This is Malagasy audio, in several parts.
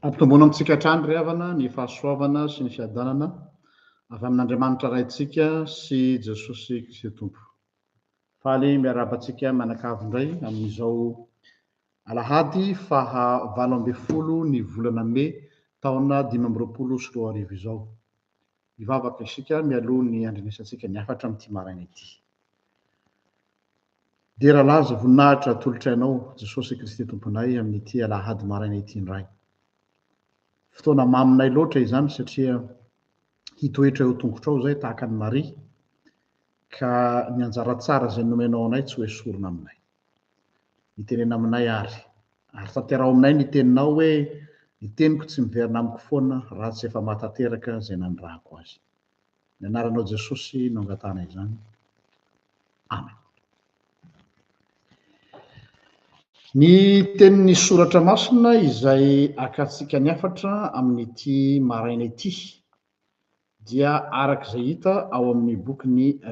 Ampitomboana amintsika hatrany ry havana ny fahasoavana sy ny fiadanana avy amin'Andriamanitra raintsika sy Jesosy Kristy Tompo. Faly miarabantsika manakavy indray amin'izao alahady faha 8 ny volana May taona 2024 izao. Mivavaka isika mialoha ny andrenesantsika ny afatra amin'ity maraina ity. Dera laza voninahitra tolotrainao Jesosy Kristy Tomponay amin'ity alahady maraina ity indray. Fotoana maminay loatra izany satria hitoetra eo tongotrao zay tahaka ny Maria ka ny anjara tsara izay nomenao anay tsy hoe sorona aminay. Nitenena aminay ary tanterao aminay ny teninao hoe ny teniko tsy miverina amiko foana raha tsy efa mahatateraka izay nanirahako azy. Ny anaranao Jesosy no angatana izany. Amen. Ny tenin'ny soratra masina izay akatsika ny afatra amin'ity maraina ity dia arak'izay hita ao amin'ny bokin'ny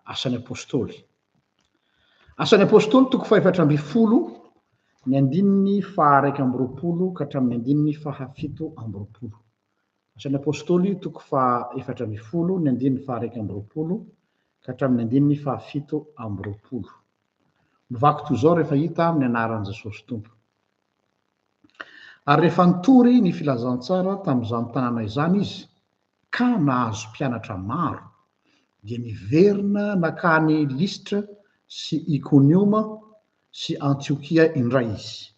Asan'ny Apôstôly. Asan'ny Apôstôly toko 720 ny andininy faha 120 ka hatramin'ny andininy faha 720. Asan'ny Apôstôly toko faha 720 ny andininy faha 120 ka hatramin'ny andininy faha 720. Mivaky toy izao rehefa hita amin'ny anaran'i Jesosy Tompo. Ary rehefa nitory ny filazantsara tamin'izany tanàna izany izy ka nahazo mpianatra maro dia niverina nakany Listra sy Ikonioma sy Antiokia indray izy.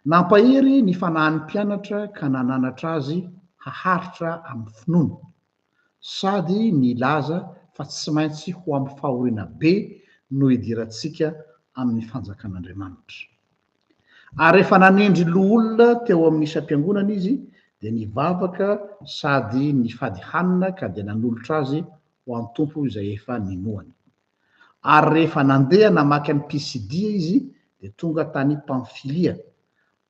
Nampahery ny fanahin'ny mpianatra ka nananatra azy haharitra amin'ny finoana sady nilaza fa tsy maintsy ho amin'ny fahoriana be no hidirantsika amin'ny fanjakan'Andriamanitra. Ary rehefa nanendry loholona teo amin'ny isam-piangonana izy dia nivavaka sady nifady hanina ka dia nanolotra azy ho an'ny tompo izay efa ninoany. Ary rehefa nandeha namaky an'i Pisidia izy dia tonga tany Pamfilia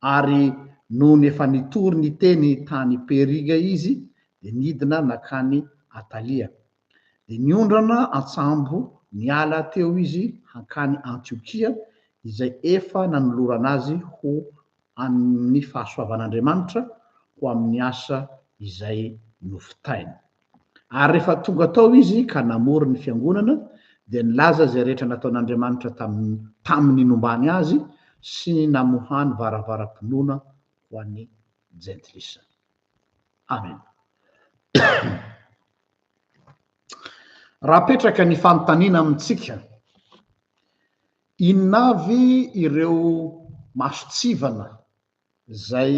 ary nohon efa nitory ny teny tany Periga izy dia nidina nakany Atalia. Dia niondrana antsambo niala teo izy hankany Antiokia izay efa nanolorana azy ho amin'ny fahasoavan'Andriamanitra ho amin'ny asa izay nofitainy. Ary rehefa tonga tao izy ka namory ny fiangonana dia nilaza izay rehetra nataon'Andriamanitra tamin'ny nombany azy sy namohany varavaram-pinoana ho an'ny jentilisa. Amen. Raha petraka ny fanontaniana amintsika, inona avy ireo masotsivana izay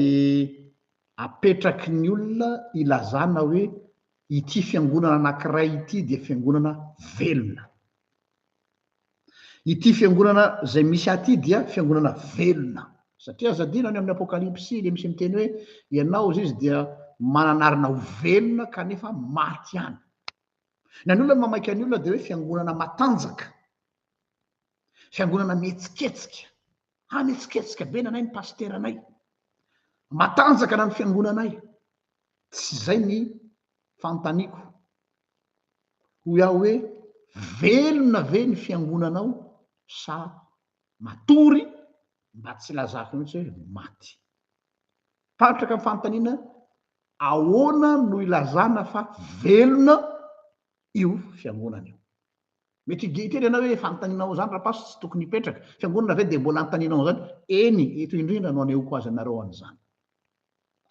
apetraky ny olona ilazana hoe ity fiangonana anankiray ity dia fiangonana velona. Ity fiangonana izay misy aty dia fiangonana velona. Satria zadina ny amin'ny Apokalipsy ilay misy miteny hoe ianao izy dia mananarina ho velona kanefa maty ihany. Ny olona mamaky ny olona dia hoe fiangonana matanjaka, fiangonana mihetsiketsika. Mihetsiketsika be nanay ny pasteranay. Matanjaka na ny fiangonanay. Tsy izay ny fanontaniako. Ho iaho hoe velona ve ny fiangonanao sa matory mba tsy lazako mihitsy hoe maty. Patraka amin'ny fanontaniana ahoana no ilazana fa velona io fiangonana io. Mety teny ianao hoe fanontanianao zany raha pasy tsy tokony hipetraka. Fiangonana ve dia mbola anontanianao zany? Eny, eto indrindra no anehoako azy anareo an'izany.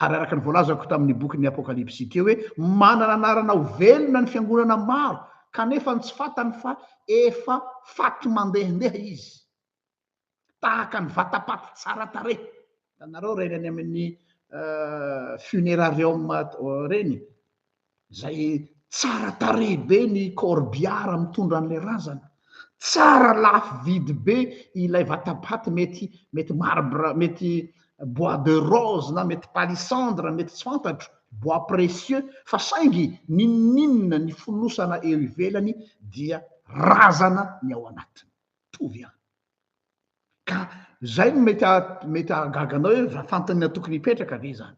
Ary araka ny voalazako tamin'ny bokin'ny Apokalipsy teo hoe manana anarana ho velona ny fiangonana maro kanefa tsy fantany fa efa faty mandehandeha izy. Tahaka ny vatapaty tsara tarehy. Itanareo reny any amin'ny funérarium reny izay tsara tarehy be ny corbiara mitondra an'ilay razana. Tsara lafo vidy be ilay vatapaty mety marbre, mety bois de rose na mety palissandre, mety tsy fantatro, bois précieux fa saingy ninninna ny fonosana eo ivelany dia razana ny ao anatiny. Tovy ihany. Ka zay no mety agaganao hoe fanontaniana tokony hipetraka ve zany.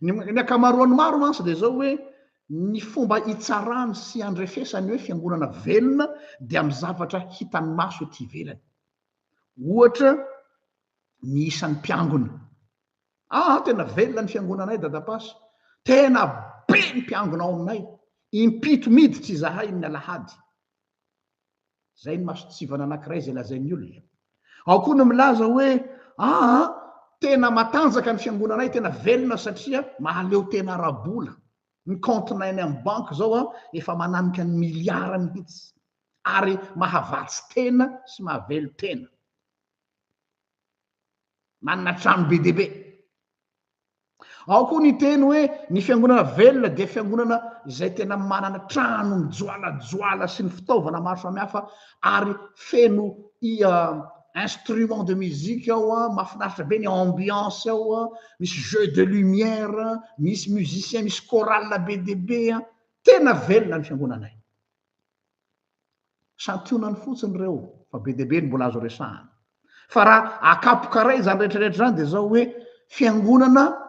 Ny akamaroany maro mantsy dia zao hoe ny fomba hitsarany sy andrefesany hoe fiangonana velona dia amin'ny zavatra hitany maso ety ivelany. Ohatra ny isan'ny mpiangona. Tena velona ny fiangonanay dadapasy, tena be ny mpiangona ao aminay, impito miditra izahay ny alahady. Zay ny masotsivana anankiray zay lazain'ny olona. Ao koa no milaza hoe tena matanjaka ny fiangonanay, tena velona satria mahaleo tena rabola. Ny comptenay any amin'ny banky zao efa mananika ny miliara mihitsy, ary mahavatsy tena sy mahavelo tena. Manana trano be deaibe. Ao koa ny teny hoe ny fiangonana velona dia fiangonana izay tena manana trano mijoalajoala sy ny fitaovana maro samihafa, ary feno instrument de musique ao, mahafinaritra be ny ambiance ao, misy jeu de lumière, misy musicien, misy chorale be deaibe. Tena velona ny fiangonanay. Santionany fotsiny reo fa be deaibe ny mbola azo resahana. Fa raha akapokaray zany rehetrarehetra zany dia zao hoe fiangonana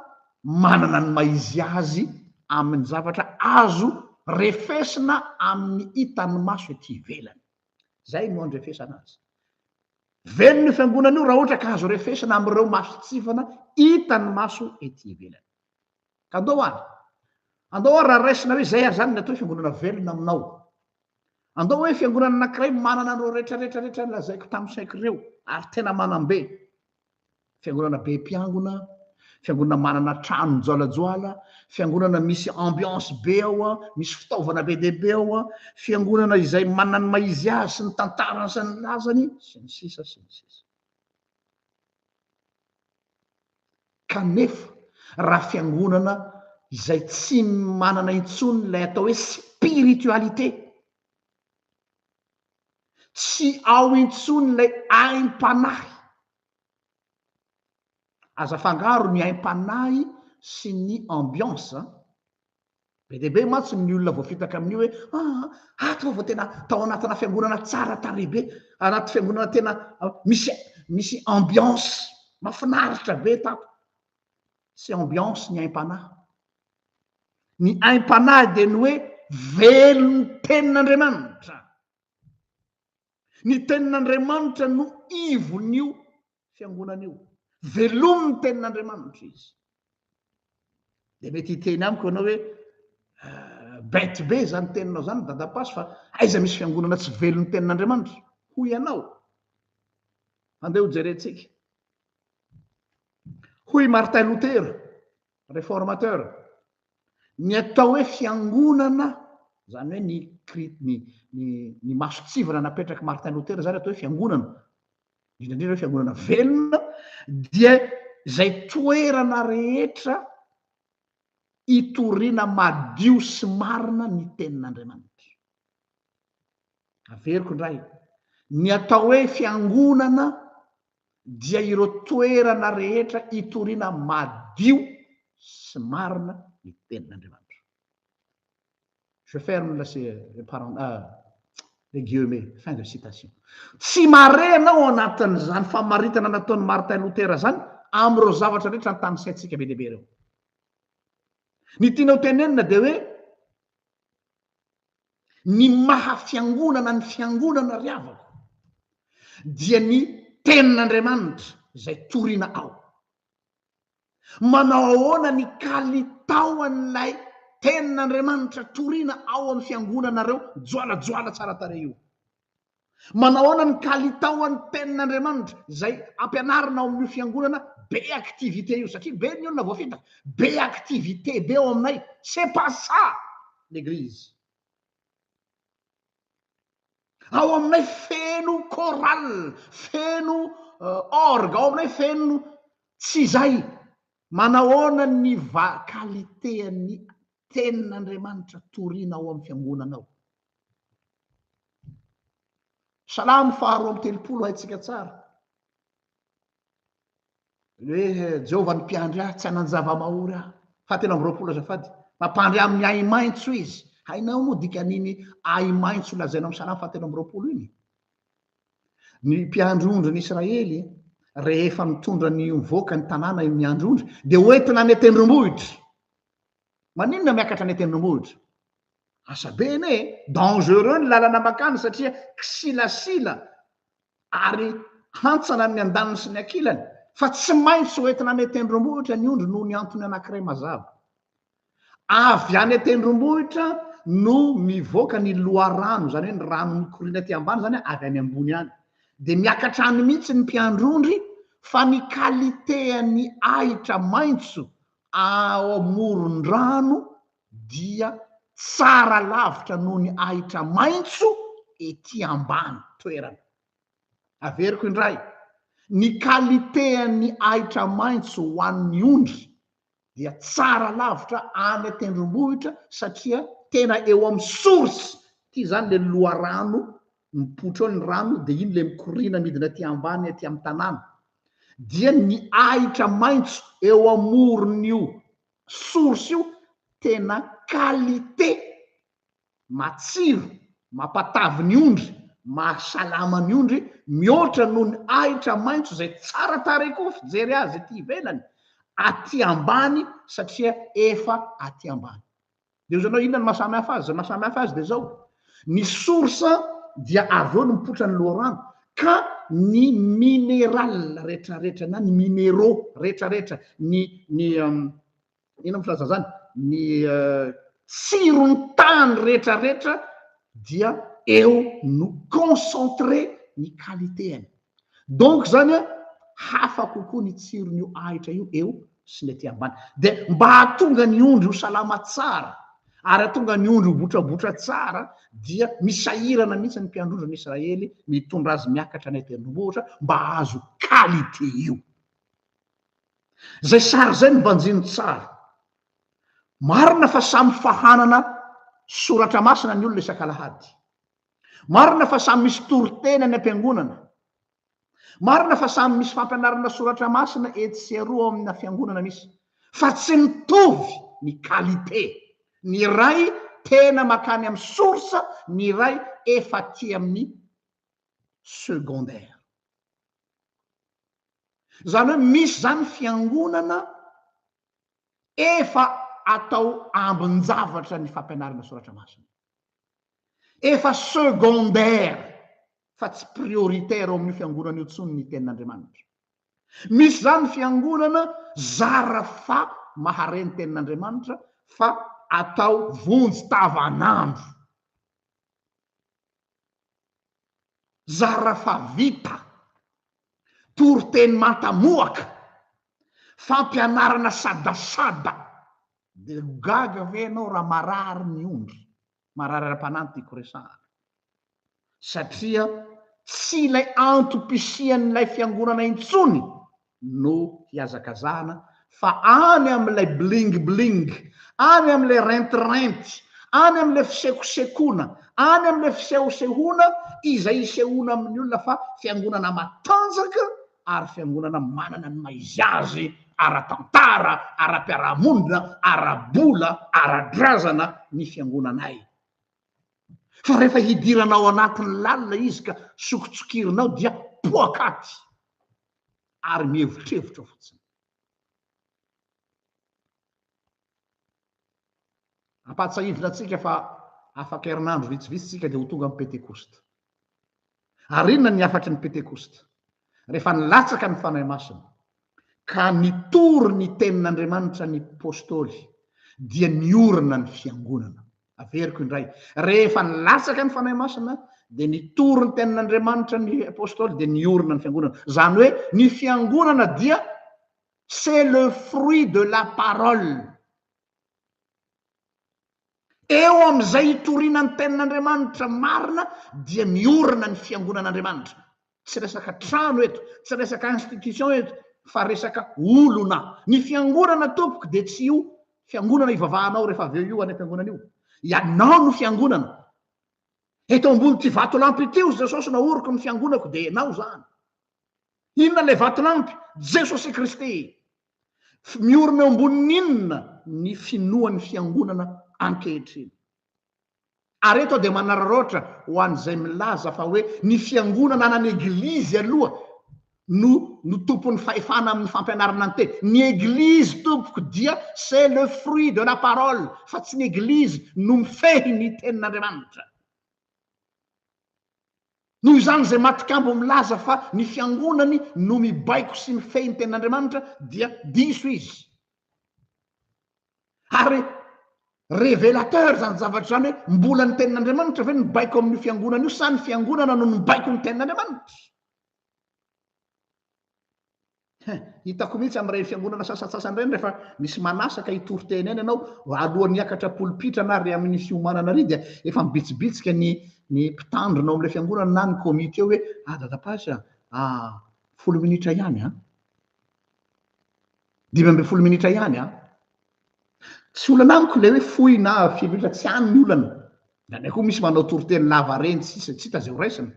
manana ny maizy azy amin'ny zavatra azo refesina amin'ny hitan'ny maso ety ivelany. Zay no andrefesana azy. Velona io fiangonana io raha ohatra ka azo refesina amin'ireo masotsifana hitan'ny maso ety ivelany. Ka andao ary raha raisina hoe zay ary zany ny atao fiangonana velona aminao. Andao hoe fiangonana anankiray manana an'ireo rehetrarehetrarehetra lazaiko tamin'ny saiko ireo, ary tena manambe. Fiangonana be mpiangona, fiangonana manana trano mijoalajoala, fiangonana misy ambiance be ao, misy fitaovana be deaibe ao, fiangonana izay manana ny maizy azy sy ny tantarany sy ny lazany, sy ny sisa sy ny sisa. Kanefa raha fiangonana izay tsy manana intsony ilay atao hoe spiritualité, tsy ao intsony ilay aim-panahy. Aza fangaro ny aim-panahy sy ny ambiance. Be deaibe mantsy ny olona voafitaka amin'io hoe ato vao tena tao anatina fiangonana tsara tarehy be, anaty fiangonana tena misy ambiance mahafinaritra be tato. Sy ambiance ny aim-panahy. Ny aim-panahy dia ny hoe velon'ny tenin'Andriamanitra. Ny tenin'Andriamanitra no ivon'io fiangonan'io. Velomin'ny tenin'Andriamanitra izy. Dia mety hiteny amiko ianao hoe bête be zany teninao zany dadapasy, fa aiza misy fiangonana tsy velon'ny tenin'Andriamanitra? Hoy ianao. Andeha ho jerentsika. Hoy Martin Luther, réformateur, ny atao hoe fiangonana, zany hoe ny masotsivana napetraky Martin Luther zany atao hoe fiangonana, indrindra hoe fiangonana velona, dia zay toerana rehetra itoriana madio sy marina ny tenin'Andriamanitra. Averiko indray, ny atao hoe fiangonana dia ireo toerana rehetra itoriana madio sy marina ny tenin'Andriamanitra. Je ferme les guillemets, fin de citation. Tsy mare anao anatin'izany famaritana nataon'ny Martin Luther zany amin'ireo zavatra rehetra ny tany saintsika be deaibe reo. Ny tianao tenenina dia hoe ny mahafiangonana ny fiangonana riavako dia ny tenin'Andriamanitra izay toriana ao. Manao ahoana ny kalitaon'ilay tenin'Andriamanitra toriana ao amin'ny fiangonanareo joalajoala tsara tarehy io? Manao ahoana ny kalitaon'ny tenin'Andriamanitra izay ampianarina ao amin'io fiangonana? Be activité io, satria be ny olona voafitaka, be activité be ao aminay. C'est pas ça l'église. Ao aminay feno chorale, feno orgue, ao aminay feno tsy zay. Manao ahoana ny qualité-ny tenin'Andriamanitra toriana ao amin'ny fiangonanao? Salamo 2:3 haitsika tsara. Hoe Jehovah ny mpiandry ahy, tsy hanan-java-mahory ahy. Fahatelo amby 20 azafady. Mampandry amin'ny ai-maitso izy. Hainao moa dikan'iny ai-maitso lazainao amin'ny Salamo 2:20 iny? Ny mpiandry ondry ny Israely rehefa mitondra ny mivoaka ny tanàna miandry ondry dia hoentina any an-tendrombohitra. Maninona miakatra any an-tendrombohitra? Asabe ne dangereux ny lalana makany satria kisilasila ary hantsana ny andaniny sy ny ankilany. fa tsy maintsy hoentina any tendrombohitra ny ondry no ny antony anankiray mazava. Avy any tendrombohitra no mivoaka ny loharano, zany hoe ny rano mikorina ty ambany zany avy any ambony any, de miakatra any mihitsy ny mpiandrondry fa ny kaliteany ahitra maitso ao amoron-drano dia tsara lavitra noho ny ahitra maitso ety ambany toerana. Averiko indray, ny kaliteany ahitra maitso ho an'ny ondry dia tsara lavitra any tendrombohitra satria tena eo amin'ny source ty zany le loharano mipotra eo ny rano, de iny le mikorina midina ty ambany aty amin'ny tanàna, dia ny ahitra maitso eo amoron'io source io tena kalite, matsiro, mampatavy ny ondry, mahasalama ny ondry, mihoatra noho ny ahitra maitso zay tsara tarehy koa fijery azy aty ivelany aty ambany satria efa aty ambany. De zanao inona ny mahasamy hafa azy? Mahasamy hafa azy de zao: ny source dia avy eo no mipotra ny loharano, ka ny minéral rehetrarehetra na ny minéraux rehetrarehetra, ina filaza zany, ny tsirony tany rehetrarehetra dia eo no concentré ny kaliteany. Donc zany a hafa kokoa ny tsiron'io ahitra io eo sy ny aty ambany, de mba hahatonga ny ondry ho salama tsara ary hahatonga ny ondry ho botrabotra tsara dia misahirana mihitsy ny mpiandrondra ny Israely mitondra azy miakatra ny tendrombohitra mba azo kalite io. Zay sary zay ny mbanjiny tsara. Marina fa samy fahanana soratra masina ny olona isan-kalahady, marina fa samy misy toriteny any am-piangonana, marina fa samy misy fampianarana soratra masina etsy sy aroa amina fiangonana misy, fa tsy mitovy ny kalite. Ny ray tena makany amin'ny source, ny ray efa ty amin'ny secondaire. Zany hoe misy zany fiangonana efa atao ambin-javatra ny fampianarana soratra masina, efa secondaire fa tsy prioritaire ao amin'ny fiangonana io tsony ny tenin'Andriamanitra. Misy zany fiangonana zara fa mahareny tenin'Andriamanitra fa atao vonjy tavanandro, zara fa vita, toriteny mantamoaka, fampianarana sadasada, de gaga ve anao raha marary ny ondry, marary ara-pananty iko resahana, satria tsy ilay antopisian'ilay fiangonana intsony no hiazakazahana fa any am'ilay bling-bling, any am'ilay rentirenty, any am'ilay fisekosekona, any am'ilay fisehosehoana izay isehoana amin'ny olona fa fiangonana matanjaka ary fiangonana manana ny maizy azy ara-tantara, ara-piarahamonina, ara-bola, ara-drazana ny fiangonanay. Fa rehefa hidiranao anatin'ny lalina izy ka sokotsokirinao dia poakaty ary mihevitrevitra fotsiny. Ampatsahivina atsika fa afaka herinandro vitsivitsy tsika de ho tonga amin'ny pentekosta. Ary inona ny afatry ny pentekosta? Rehefa nilatsaka ny fanahy masina ka nitory ny tenin'Andriamanitra ny apôstôly dia niorina ny fiangonana. Averiko indray, rehefa nilatsaka ny fanahy masina de nitory ny tenin'Andriamanitra ny apôstôly de niorina ny fiangonana. Zany hoe ny fiangonana dia c'est le fruit de la parole. Eo am'izay itoriana ny tenin'Andriamanitra marina dia miorina ny fiangonan'Andriamanitra. Tsy resaka trano eto, tsy resaka institution eto, fa resaka olona. Ny fiangonana tompoko de tsy io fiangonana ivavahanao rehefa avy eo io any am-piangonana io. Ianao no fiangonana. Eto ambony ty vatolampy ity o Jesosy naoriko ny fiangonako de ianao zany. Inona le vatolampy? Jesosy Kristy. Miorina eo ambonin'inona ny finoan'ny fiangonana ankehitriny. Ary eto de manararaotra ho an'izay milaza fa hoe ny fiangonana anany eglizy aloha no tompon'ny fahefana amin'ny fampianarana ny teny. Ny église tompoko dia c'est le fruit de la parole, fa tsy ny église no mifehy ny tenin'Andriamanitra. noho izany zay matikambo milaza fa ny fiangonany no mibaiko sy mifehy ny ten'andriamanitra dia diso izy ary révélateur zany zavatra zany hoe mbola ny tenin'andriamanitra ve mibaiko amin'ny fiangonana io sa ny fiangonana no mibaiko ny tenin'andriamanitra hitako mihitsy am'ireny fiangonana sasasasany reny rehefa misy manasaka hitory-teny eny ianao alohan'ny akatra polipitra na ry amin'ny fiomanana ry dia efa mibitsibitsika ny mpitandrina ao am'ilay fiangonana na ny komite hoe dadapasy 10 minitra ihany 5 minitra ihany tsy olana amiko le hoe foy na 5 minitra tsy any ny olana da koa misy manao tory-teny lava reny tsy hita zay ho raisina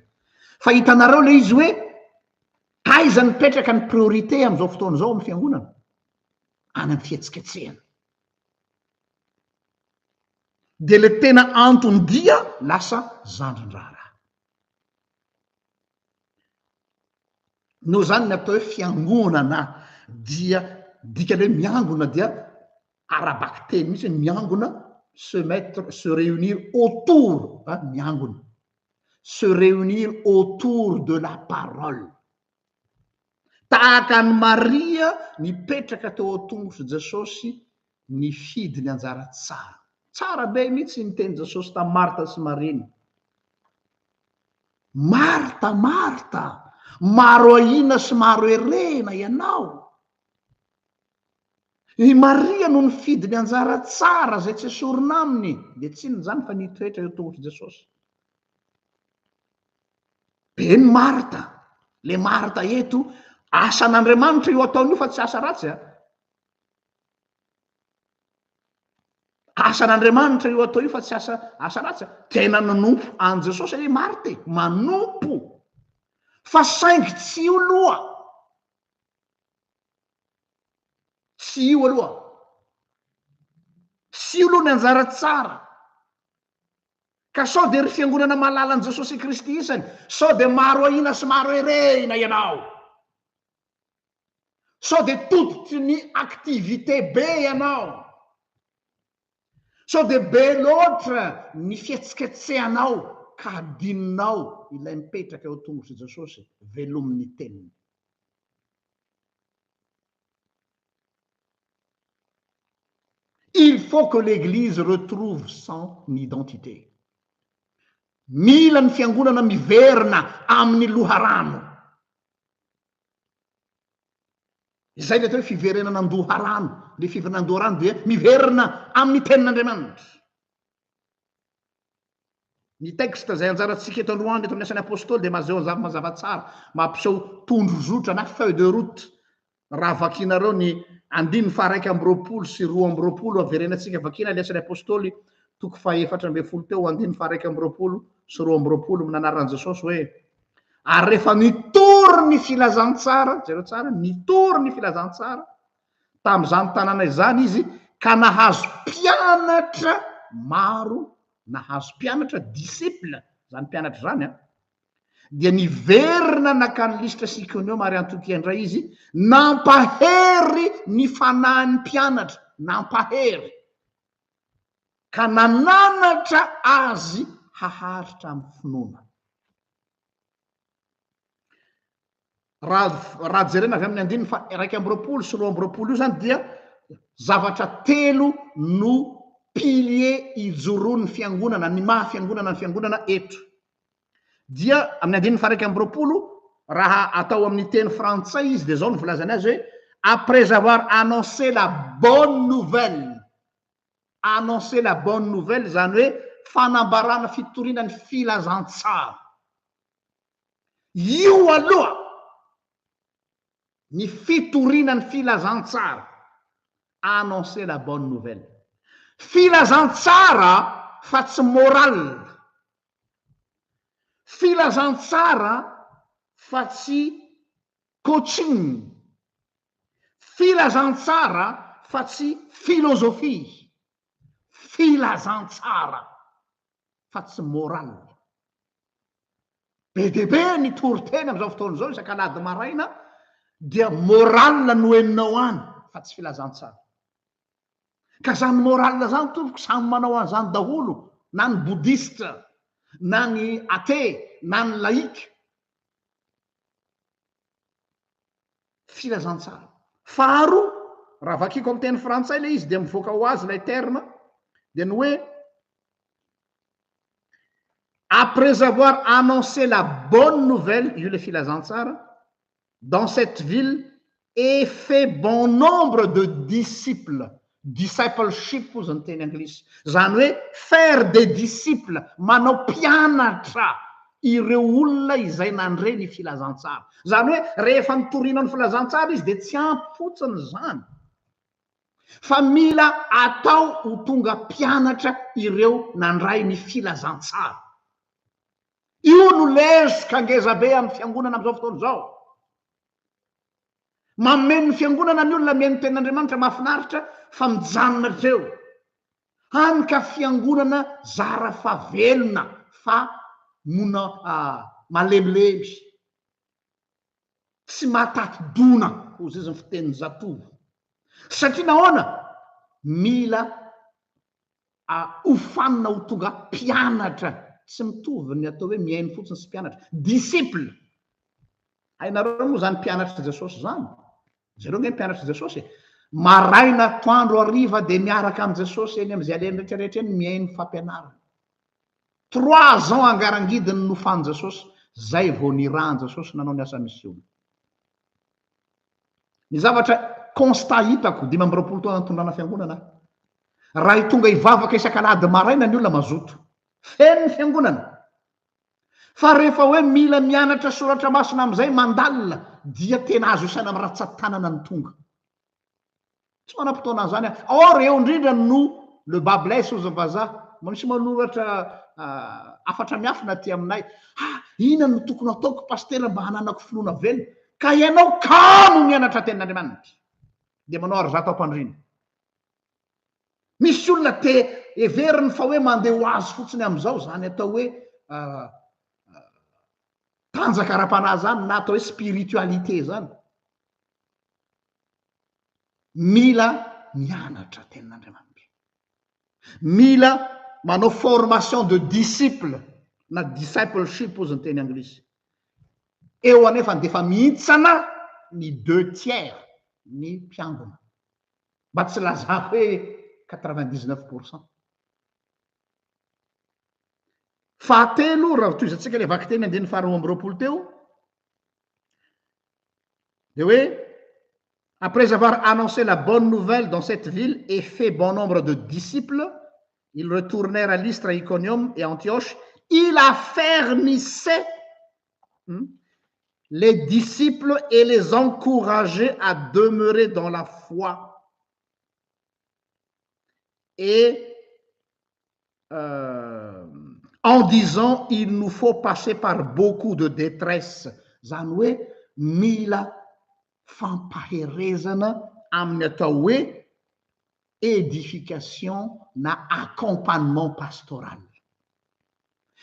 fa hitanareo le izy hoe aiza nipetraka ny priorité am'izao fotoana zao amin'ny fiangonana any amin'ny fihetsiketsehana de le tena antony dia lasa zandrindrara no zany ny atao hoe fiangonana dia dikany hoe miangona dia arabaky teny mihitsy miangona se mettre se réunir autour miangona se réunir autour de la parole tahaka ny Maria mipetraka teo an-tongotry Jesosy ny fidy ny anjara tsara be mihitsy niteny Jesosy tamin'ny Marta sy Maria Marta maro ahina sy maro erena ianao i Maria no nifidy ny anjara tsara zay tsy esorina aminy de tsy ino zany fa nitoetra eo tongotry Jesosy be ny Marta le Marta eto asan'Andriamanitra io ataony io fa tsy asa ratsy asan'Andriamanitra io atao io fa tsy asa ratsy tena nanompo an Jesosy hoe Marta manompo fa saingy tsy io loha tsy io aloha ny anjara tsara ka sao de ry fiangonana malala an Jesosy Kristy isany sao de maro ahina sy maro erena ianao sao de tototry ny activité be ianao sao de be loatra ny fihetsiketsehanao ka adininao ilay mipetraka eo tongotry Jesosy velomin'ny teniny il faut que l'église retrouve son identité mila ny fiangonana miverina amin'ny loharano izay le atao hoe fiverenana andoharano le fiverenana andoharano dia miverina amin'ny tenin'Andriamanitra ny texte zay anjarantsika eto Androany eto amin'ny asan'ny apôstôly de mazava tsara mampiseho tondro zotra na feuille de route raha vakinareo ny 1:20 sy 2:20 averenantsika vakina le asan'ny apôstôly 4:12 teo 1:20 sy 2:20 amin'ny anaran'i Jesosy hoe ary rehefa nitory ny filazantsara jereo tsara nitory ny filazantsara tam'izany tanàna izany izy ka nahazo mpianatra maro nahazo mpianatra disciple zany mpianatra zany dia niverina nakany Listra sy Iconium ary Antiokia indray izy nampahery ny fanahin'ny mpianatra nampahery ka nananatra azy haharitra amin'ny finoana raha jerena avy amin'ny 1:20 sy 2:20 io zany dia zavatra telo no pilier ijoroan'ny fiangonana ny mahafiangonana ny fiangonana eto dia amin'ny 1:20 raha atao amin'ny teny frantsay izy de zao no volazany azy hoe après avoir annoncé la bonne nouvelle zany hoe fanambarana fitoriana ny filazantsara io aloha ny fitoriana ny filazantsara annoncer la bonne nouvelle filazantsara fa tsy moral filazantsara fa tsy coaching filazantsara fa tsy filozofia filazantsara fa tsy moral be de be ny toriteny am'izao fotoana zao isan-kalady maraina dia moral no eninao any fa tsy filazantsara ka zany moral zany tompoko samy manao an'izany daholo na ny boudiste na ny athée na ny laïque filazantsara. Faharoa raha vakiko amin'ny teny frantsay le izy de mivoaka ho azy lay terme de ny hoe après avoir annoncé la bonne nouvelle, io le filazantsara, dans cette ville et fait bon nombre de disciples. Discipleship hozy ny teny anglisy, zany hoe faire des disciples, manao mpianatra ireo olona izay nandre ny filazantsara. Zany hoe rehefa nitorina ny filazantsara izy de tsy ampy fotsiny zany fa mila atao ho tonga mpianatra ireo nandray ny filazantsara. Io no lesika ngeza be amin'ny fiangonana am'izao fotoana zao. Mameno ny fiangonana ny olona meno tenin'Andriamanitra mahafinaritra fa mijanona treo. Hany ka fiangonana zara favelona fa mona malemilemy tsy matatidona hozy izy ny fitenin'ny zatovo. Satria nahoana mila hofanina ho tonga mpianatra, tsy mitovy ny atao hoe miaino fotsiny sy mpianatra, disciple. Hainareo moa zany mpianatra Jesosy zany, zareo nge mpianatra Jesosy maraina toandro hariva de miaraka am Jesosy eny am'izay aleny rehetrarehetra eny miaino fampianarana. 3 ans angarangidiny nofany Jesosy, zay vao nirahany Jesosy nanao ny asa misiona. Ny zavatra constat hitako 5 taona tondrana fiangonana, raha tonga hivavaka isak'alahady maraina ny olona mazoto feno ny fiangonana, fa rehefa hoe mila mianatra soratra masina am'izay mandalina dia tena azo isaina amy ratsatanana ny tonga. Tsy manam-potoana zany or eo indrindra no le bablesse ozy vazaha misy manoratra afatra miafina ty aminay, ina no tokony ataoko pastera mba hananako finoana velona, ka ianao kamo mianatra tenin'Andriamanitra de manao ary zato ampandrina. Misy olona te everiny fa hoe mandeha ho azy fotsiny am'izao zany atao hoe tanjaka ara-panahy zany na atao hoe spiritualité zany. Mila mianatra tenin'Andriamanitra, mila manao formation de disciple na discipleship ozy ny teny anglisy. Eo anefa defa mihitsana ny 2/3 ny mpiangona, mba tsy lazako hoe 99%. Fahatelo raha toizatsika le vaky teny andiny faharoa amby roapolo teo de hoe après avoir annoncé la bonne nouvelle dans cette ville et fait bon nombre de disciples, ils retournèrent à Lystre, à Iconium et Antioche. Il affermissait les disciples et les encourageait à demeurer dans la foi. Et en disant, il nous faut passer par beaucoup de détresse. Zany hoe mila fampaherezana amin'ny atao hoe édification na accompagnement pastoral.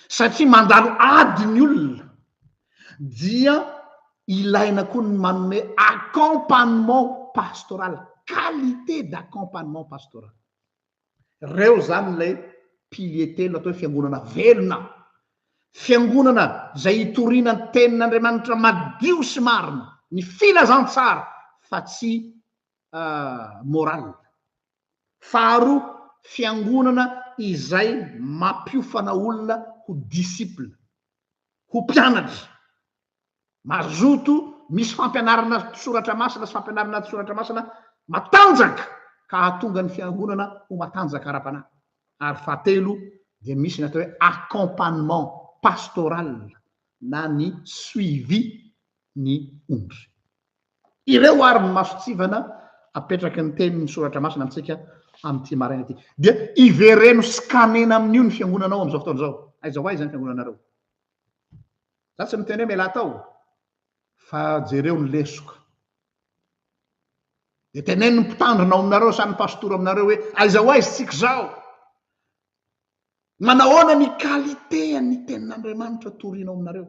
Satria mandalo ady ny olona dia ilaina koa ny manome accompagnement pastoral, qualité d'accompagnement pastoral. Reo zany lay pilier telo atao hoe fiangonana velona, fiangonana zay hitoriana ny tenin'Andriamanitra madio sy marina, ny filazantsara fa tsy moral. Faharoa fiangonana izay mampiofana olona ho disciple, ho mpianatra mazoto, misy fampianarana soratra masina sy fampianarana soratra masina matanjaka ka hahatonga ny fiangonana ho matanjaka ara-panahy. Ary fahatelo de misy ny atao hoe accompagnement pastoral na ny suivi ny ombry. Ireo ary ny masotsivana apetraky ny tenin'ny soratra masina amitsika am'ty maraina ty. De ivereno scanena amin'io ny fiangonanao am'izao fotoana zao. Aiza ho aiza ny fiangonanareo. Za tsy miteny hoe mela tao fa jereo ny lesoka. De teneno ny mpitandronao aminareo samy pastora aminareo hoe aiza ho aiza tsika zao. Manahoana ny qualité ny tenin'Andriamanitra torinao aminareo.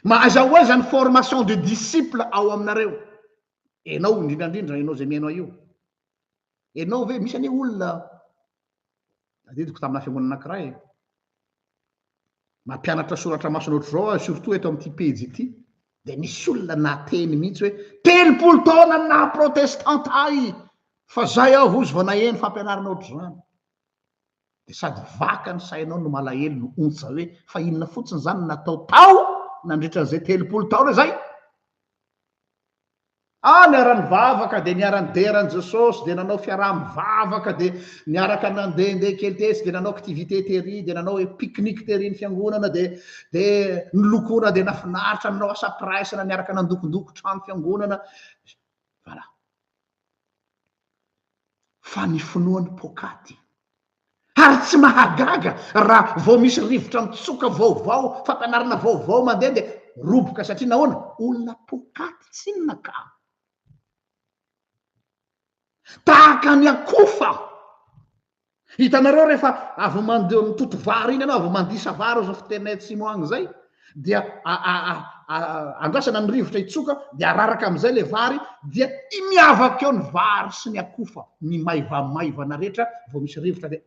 Ma aiza ho aiza ny formation de disciple ao aminareo. Enao indrindrandrindra enao zay miainao io. Enao ve misy ane olona adidiko tamina fiangonana anankiray mampianatra soratra masina oatra zao surtout eto amin'ity pejy ity de nisy olona nateny mihitsy hoe 30 taona na protestanta ay fa zay aho ozy vao naheno fampianarana oatra zany de sady vaka ny sainao no malahelo no ontsa hoe fa inona fotsiny zany natao tao nandritran'izay 30 taona zay niara-ny vavaka de niara-ny deran jesosy de nanao fiaraha-mivavaka de niaraka nandehandeha kely tesy de nanao activité tery de nanao hoe pique-nique tery ny fiangonana de nilokona de nafinaritra nanao asa praisana niaraka nandokondoko trano fiangonana voilà fa ny finoan'ny pokaty ary tsy mahagaga raha vao misy rivotra mitsoka vaovao fampianarana vaovao mandeha de roboka satria nahoana olona pokaty tsy inona ka tahaka ny akofa hitanareo rehefa avy mandeha mitoto vary iny ianao avy mandisa vary zao fitenay tsimo agny zay dia andrasana ny rivotra hitsoka de araraka am'izay le vary dia miavaka eo ny vary sy ny akofa ny maivamaivana rehetra vao misy rivotra de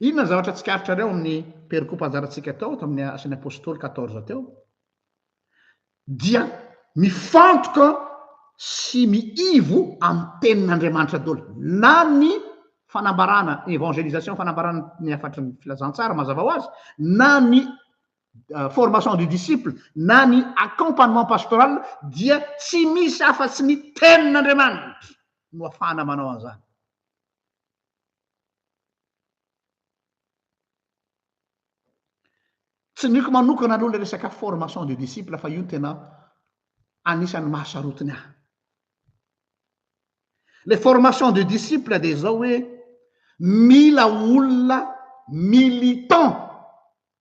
inona ny zavatra tsikaritranareo amin'ny perikopa anjaratsika tao tamin'ny asan'ny apôstôly 14 teo dia mifantoka sy miivo amin'ny tenin'Andriamanitra daholo na ny fanambarana évangélisation fanambarana ny afatry ny filazantsara mazava ho azy na ny formation du disciple na ny accompagnement pastoral dia tsy misy afa-tsy ny tenin'Andriamanitra no afahana manao an'izany tsy niko manokana aloha le resaka formation du disciple fa io tena anisan'ny mahasarotiny ahy le formation du disciple de zao hoe mila olona militant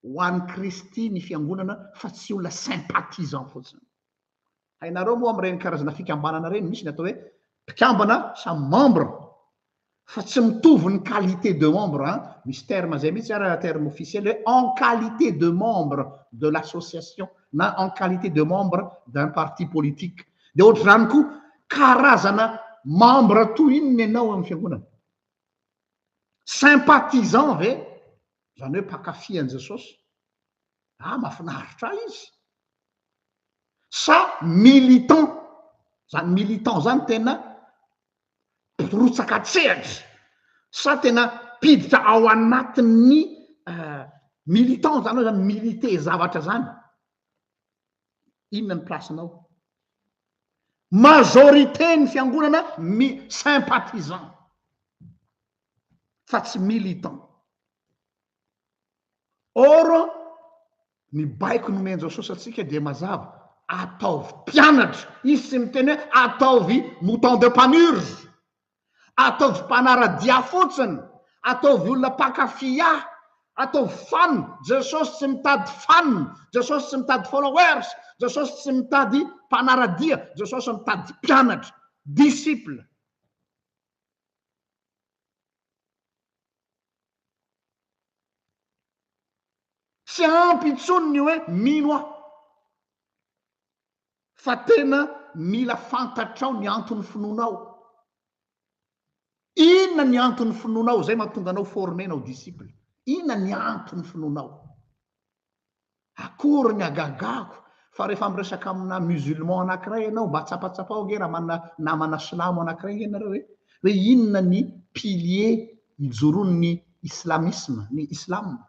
ho an'ny Kristy ny fiangonana fa tsy olona sympathisant fotsiny hainareo moa am'ireny karazana fikambanana reny misy ny atao hoe mpikambana samy membre fa tsy mitovy ny qualité de membre misy terme zay mihitsy ara terme officiel hoe en qualité de membre de l'association na en qualité de membre d'un parti politique de ohatra zany koa karazana membre toy inony ianao amin'ny fiangonana sympathisant ve zany hoe mpakafy an Jesosy mahafinaritra izy sa militant zany tena rotsaka tsehatra sa tena piditra ao anatin'ny militant zany hoe zany milité zavatra zany inona ny placenao majorité ny fiangonana sympathisant fa tsy militant or ny baiko nomen Jesosy atsika dia mazava ataovy mpianatra izy tsy miteny hoe ataovy mouton de panurge ataovy mpanaradia fotsiny ataovy olona mpakafy ataovy fan Jesosy tsy mitady fan Jesosy tsy mitady followers Jesosy tsy mitady mpanaradia Jesosy mitady mpianatra disciple tsy ampy intsony ny hoe mino aho fa tena mila fantatrao ny antony finoanao inona ny antony finoanao zay mahatonga anao formenao disciple inona ny antony finoanao akory ny agagako fa rehefa miresaka amina musulman anankiray ianao mba tsapatsapao nge raha manana namana silamo anankiray nge nareo hoe inona ny pilier ijoroany islamisme ny islam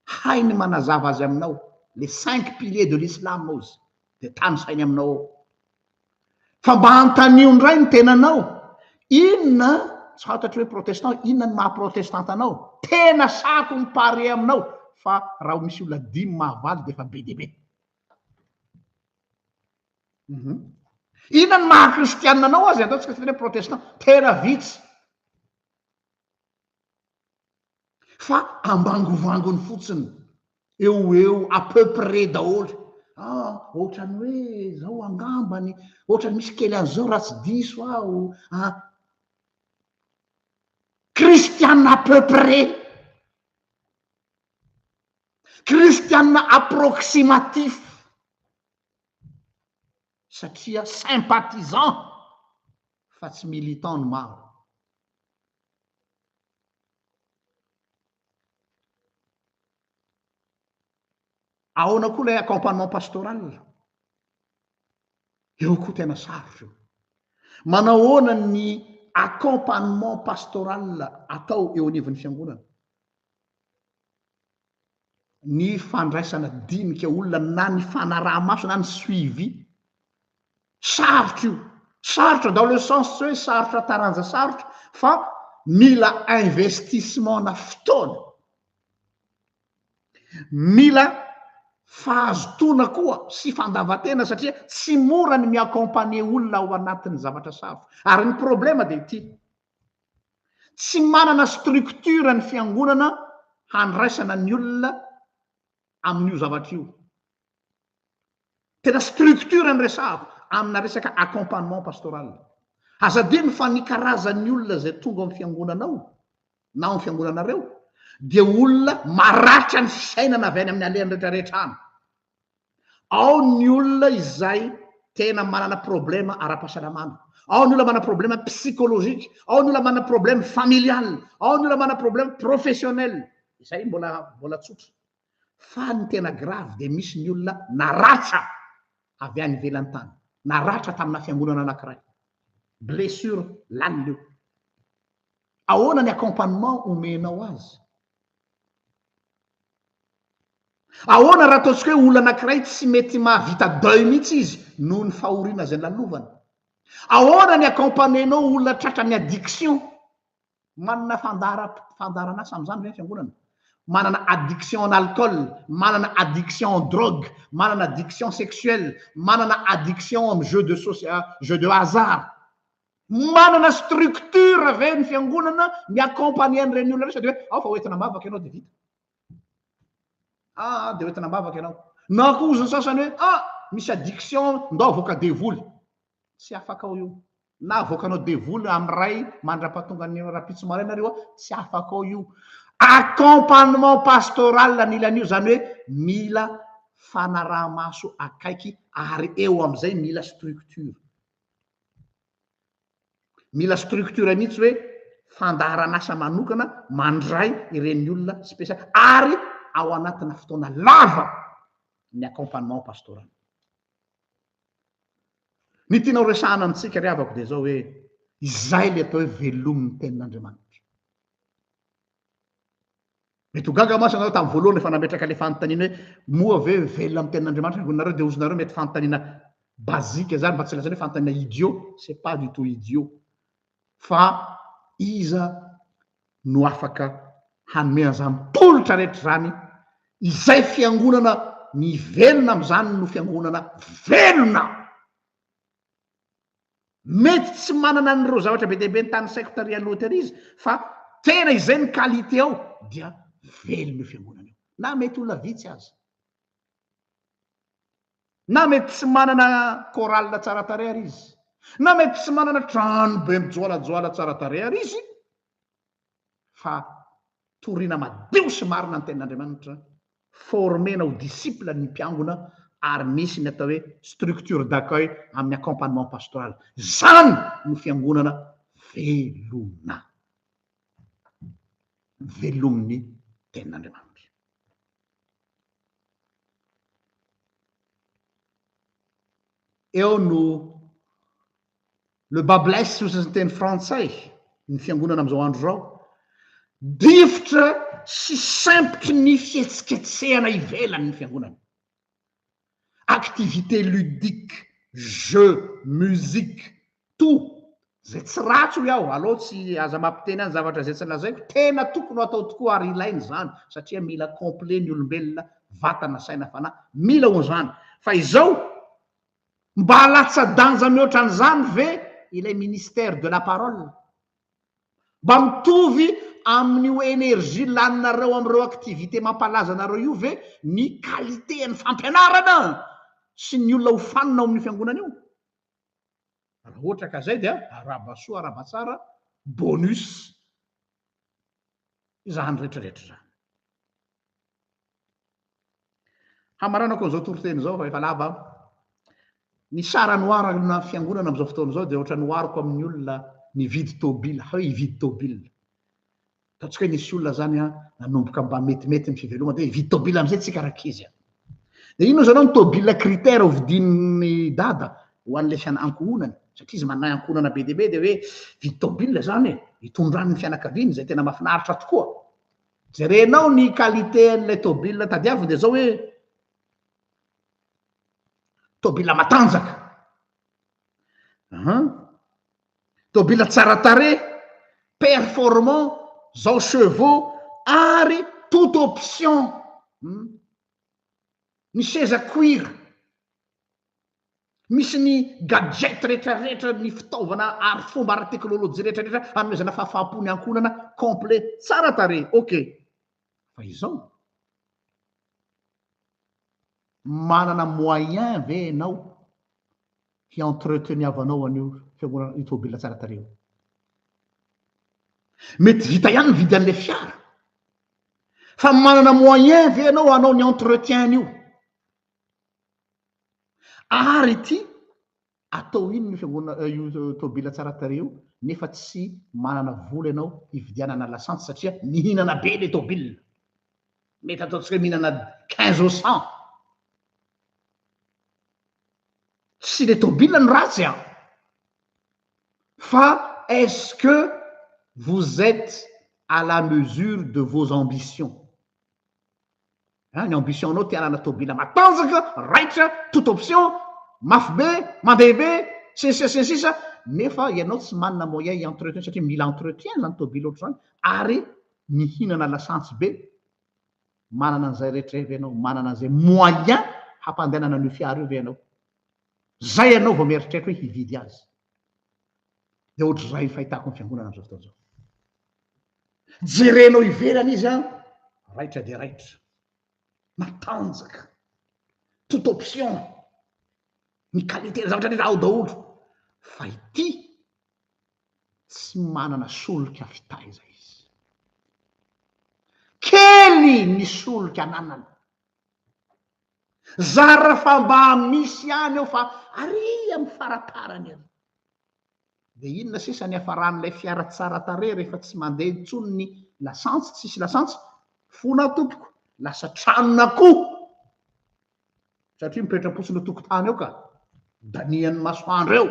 hainy manazava azy aminao les 5 piliers de l'islam ozy de tany sainy aminao ao fa mba antanio ndray ny tenanao inona tsy fantatry hoe protestant inona ny mahaprotestante anao tena sako ny pare aminao fa raha misy olona 5 mahavaly de fa be de be inona ny mahakristianina anao azy ataontsika tena hoe protestant tena vitsy fa ambangovangony fotsiny eo à peu près daholo ohatrany hoe zao angambany ohatrany misy kely an'izao raha tsy diso aho kristianina à peu près kristianina approximatif satria sympathisant fa tsy militant ny maro ahoana koa lay accompagnement pastoral eo koa tena sarotra io manao hoana ny accompagnement pastoral atao eo anivon'ny fiangonana ny fandraisana dinika olona na ny fanaraha-maso na ny suivi sarotra io sarotra dans le sens hoe sarotra taranja sarotra fa mila investissement na fotoana mila fahazotona koa sy fandavatena satria tsy mora ny miaccompagner olona ao anatin'ny zavatra sarotra ary ny problema de ity tsy manana structure ny fiangonana handraisana ny olona amin'io zavatra io tena structure ny resahako amina resaka accompagnement pastoral azadiny fa ny karazan'ny olona zay tonga amin'ny fiangonanao na amin'ny fiangonanareo dia olona maratra ny fisainana avy any amin'ny alehany rehetrarehetra any ao ny olona izay tena manana problema ara-pahasalamana ao ny olona manana problema psychologique ao ny olona manana problème familial ao ny olona manana problème professionnel izay mbola tsotra fa ny tena grave de misy ny olona naratra avy any ivelany tany naratra tamina fiangonana anankiray blessure laniny eo ahoana ny accompagnement omenao azy ahoana raha ataontsika hoe olona anankiray tsy mety mahavita deuil mihitsy izy noho ny fahoriana zay lalovana ahoana ny accompagnenao olona tratra ny addiction manana fandarana asa am'izany ve fiangonana manana addiction en alcool manana addiction en drogue manana addiction sexuelle manana addiction am jeu de hasard manana structure ve ny fiangonana miaccompagner an'ireny olona reny sady hoe ao fa hoentina mavaka ianao de vita de hoentina mavaka ianao na koa ozany sasany hoe misy addiction ndao avoaka devoly tsy afaka ao io na avoakanao devoly am'ray mandra-pahatonga ny rapitso marainareo tsy afaka ao io accompagnement pastoral nilan'io zany hoe mila fanaraha-maso akaiky ary eo am'izay mila structure mihitsy hoe fandaharan'asa manokana mandray ireny olona spesialy ary ao anatina fotoana lava ny accompagnement pastoral ny tianao resahana amitsika ry avako de zao hoe izay le atao hoe velomin'ny tenin'Andriamanitra mety ho gaga masy anao tamin'ny voalohany efa nametraka le fanontaniana hoe moa ve velona amin'ny tenin'Andriamanitra nareo de ozonareo mety fanontaniana bazika zany mba tsy lazany hoe fanontaniana idiot c'est pas du tout idiot fa iza no afaka hanome an'izany tolotra rehetra zany izay fiangonana mivelona am'izany no fiangonana velona mety tsy manana n'ireo zavatra be dehibe ny tany sectaria loteria izy fa tena izay ny qualité ao dia velona io fiangonana io na mety olona vitsy azy na mety tsy manana chorale tsara tarehy ary izy na mety tsy manana trano be mijoalajoala tsara tarehy ary izy fa toriana madio sy marina ny tenin'Andriamanitra formena ho disciple ny mpiangona ary misy ny atao hoe structure d'accueil amin'ny accompagnement pastoral zany no fiangonana velomin'ny tenin'Andriamanitra eo no le bas blesse ozy ny teny frantsay ny fiangonana am'izao andro zao difotra sy sempotry ny fietsiketsehana ivelany ny fiangonana activité ludique jeu musique tout zay tsy ratsy ho iaho aloha tsy aza mampiteny any zavatra zay tsy lazaiko tena tokony atao tokoa ary ilainy zany satria mila complet ny olombelona vatana saina fanahy mila ho zany fa izao mba latsa-danja mihoatra an'izany ve ilay ministère de la parole mba mitovy amin'io énergie laninareo am'ireo activité mampalaza anareo io ve ny qualité ny fampianarana sy ny olona ho fanina ao amin'ny fiangonana io raha ohatra ka zay dia arabasoa arabatsara bonus izany rehetrarehetra zany hamaranako an'izao toroteny zao fa efa lava ny sara noarana fiangonana am'izao fotoana zao de ohatra noariko amin'ny olona nividy tobile hoe hividy tobile ataontsika hoe nisy olona zany nanomboka mba metimety ny fivelomana de hividy tobile am'izay tsika rakizy de ino zanao ny tôbila critère hovidin'ny dada ho an'le fianankohonany satria izy manay ankohonana be debe de hoe vidy tôbila zany hitondrany ny fianakaviany zay tena mahafinaritra tokoa jerenao ny qualité an'lay tôbila tadiaviny de zao hoe tôbila matanjaka tôbila tsara tare performant zao chevaux ary toute option ny seza cuir misy ny gadget rehetrarehetra ny fitaovana ary fomba ara teknôlôjia rehetrarehetra anomezana fahafaham-pony ankonana complet tsara tare ok fa izao manana moyen ve anao hientreteniavanao an'io fiangonana io tôbila tsara tare io mety vita ihany mividy an'le fiara fa manana moyen ve anao anao ny entretien io ary ty atao ino ny fiangonana io tôbila tsara tare io nefa tsy manana vola ianao hividianana lasantsy satria mihinana be le tôbila mety ataontsika hoe mihinana 15 au 100 tsy le tôbila ny ratsy fa est-ce que vous êtes à la mesure de vos ambitions ny ambition anao ty anana tôbila matanjaka raitra toute option mafy be mandeha be sensisa nefa ianao tsy manana moyen entretien satria mila entretien zany tôbila oatra zany ary mihinana lasantsy be manana an'izay rehetra ve anao manana an'izay moyen hampandehanana an'io fiara io ve anao zay ianao vao mieritreritra hoe hividy azy de ohatry zay fahitako ny fiangonana am'izao fotoana zao jerenao ivelany izy raitra de raitra matanjaka toute option ny qualité zavatra rehetra ao daholo fa ity tsy manana solika fitaiza izy kely ny solika ananany zara fa mba misy any eo fa ary amy faraparany any de inona sisa ny afaran'lay fiara tsara tare rehefa tsy mandeha intsony ny lasantsy tsisy lasantsy fona tompoko lasa tranona koho satria mipetraposina tokotany eo ka danian'ny masoandro eo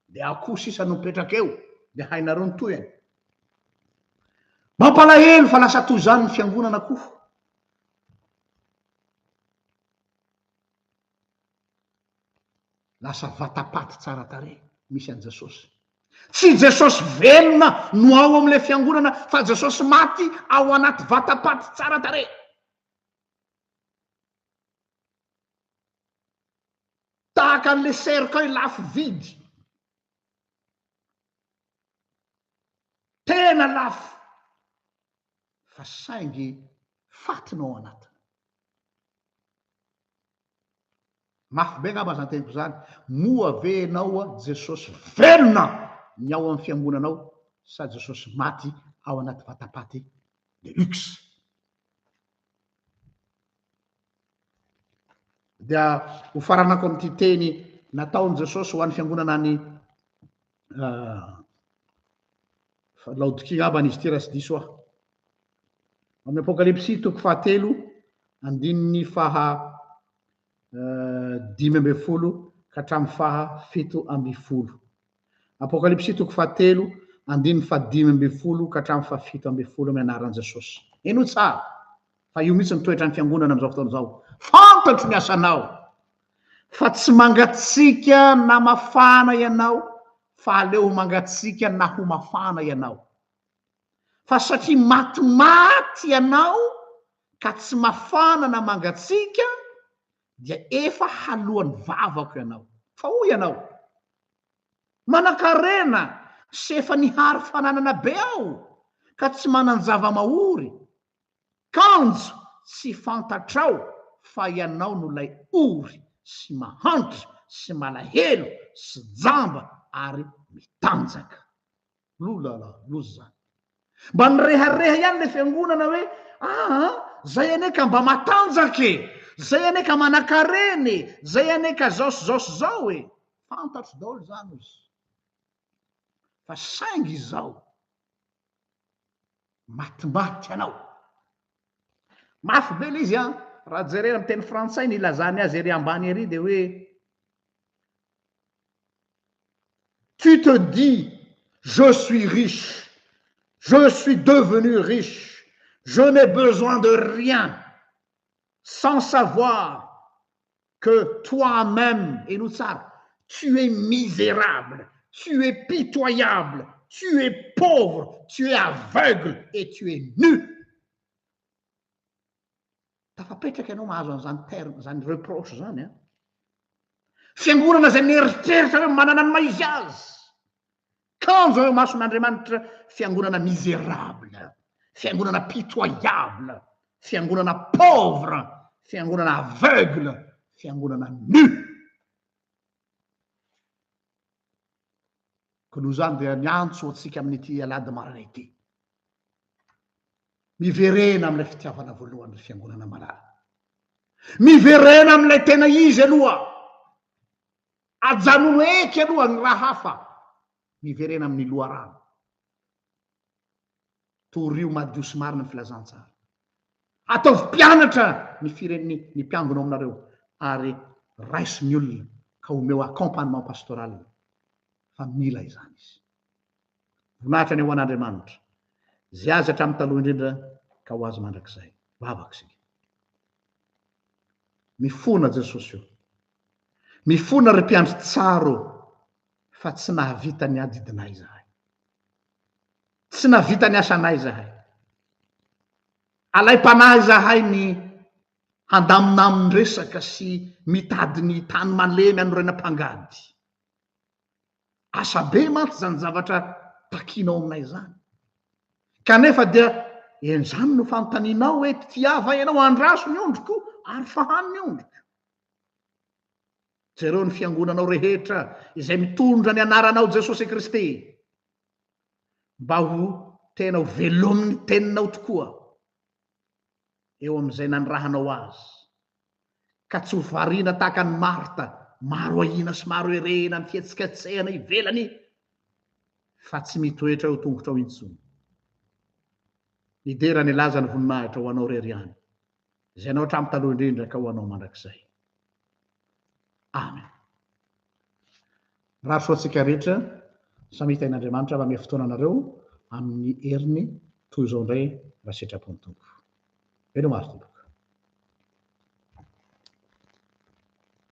de akoho sisa no mipetraka eo de hainareo ny toyany mampalahelo fa lasa toy zany ny fiangonana koho lasa vatapaty tsara tare misy an' jesosy tsy jesosy velona no ao am'le fiangonana fa jesosy maty ao anaty vatapaty tsara tare tahaka an'le cercueil lafo vidy tena lafo fa saingy fatinao anatiny mafy be ngamba zany teniko zany moa ve anao jesosy velona ny ao amin'ny fiangonanao sa jesosy maty ao anaty vatapaty de luxe dia ho faranako am'ty teny nataony jesosy ho an'ny fiangonana ny laodikia ngambany izy ty raha tsy diso aho amin'ny apokalipsy toko fahatelo andininy faha 15 ka hatramy faha 17 apokalipsy toko fahatelo andininy faha 15 ka hatramy faha 17 amy anaran' jesosy eno tsara fa io mihitsy nitoetra ny fiangonana am'izao fotoana zao fantatro ny asanao fa tsy mangatsika na mafana ianao fa aleo ho mangatsika na ho mafana ianao fa satria matimaty ianao ka tsy mafana na mangatsika dia efa halohan'ny vavako ianao fa ho ianao manan-karena sy efa nihary fananana be ao ka tsy manan-java-mahory kanjo tsy fantatrao fa ianao no lay ory sy mahantry sy malahelo sy jamba ary mitanjaka lolala lozy zany mba nirehareha ihany le fiangonana hoe zay aneka mba matanjake zay aneka manan-kareny zay aneka zaosy zao e fantatro daholo zany izy fa saingy zao matimaty anao mafy be le izy raha jerena amin'ny teny frantsay ny ilazany azy ery ambany ery de hoe tu te dis je suis riche, je suis devenu riche, je n'ai besoin de rien, sans savoir que toi-même, et nous ça, tu es misérable, tu es pitoyable, tu es pauvre, tu es aveugle et tu es nu. Tafapetraka ianao mahazo an'izany terme, zany reproche zany a. Fiangonana zay mieritreritra hoe manana ny maizy azy. Kanjo eo mason'Andriamanitra fiangonana misérable, fiangonana pitoyable, fiangonana pauvre, fiangonana aveugle, fiangonana nu. Ko noho zany dia miantso atsika amin'ity alady marina ity. Miverena amin'ilay fitiavana voalohany fiangonana malala. Miverena amin'ilay tena izy aloha. Ajanono eky aloha ny raha hafa. Miverena amin'ny loharano. Torio madio sy marina ny filazantsara. Ataovy mpianatra ny mpiangona aminareo ary raisy ny olona ka omeo accompagnement pastoral. Fa mila izany izy. Vonahitra ny eo an'Andriamanitra. Zay azy hatramin'ny taloha indrindra ka ho azy mandrakizay. Vavaka sika. Mifona Jesosy io. Mifona ry mpiandry tsaro fa tsy nahavita ny adidinay zahay. Tsy nahavita ny asanay zahay. Alay-panahy zahay ny handamina amin'ny resaka sy mitady ny tany malemy anorenam-pangady. Asa be mantsy zany zavatra takinao aminay zany. Kanefa dia enjany no fanotaninao hoe tiava ianao andraso ny ondriko ary fahany ny ondriko. Jereo ny fiangonanao rehetra izay mitondra ny anaranao Jesosy Kristy. Mba ho tena ho velomin'ny teninao tokoa. Eo amin'izay nanirahanao azy. Ka tsy ho variana tahaka ny Marta, maro ahina sy maro erena ny fihetsiketsehana ivelany, fa tsy mitoetra eo tongotra ao intsony. Nidera ny laza ny voninahitra ho anao rery ihany. Izay anao hatramin'ny taloha indrindra ka ho anao mandrakizay. Amen. Raha soatsika rehetra, samy hitain'Andriamanitra amin'ny fotoana anareo amin'ny heriny toy izao indray raha sitrapony tompo. Elo marito.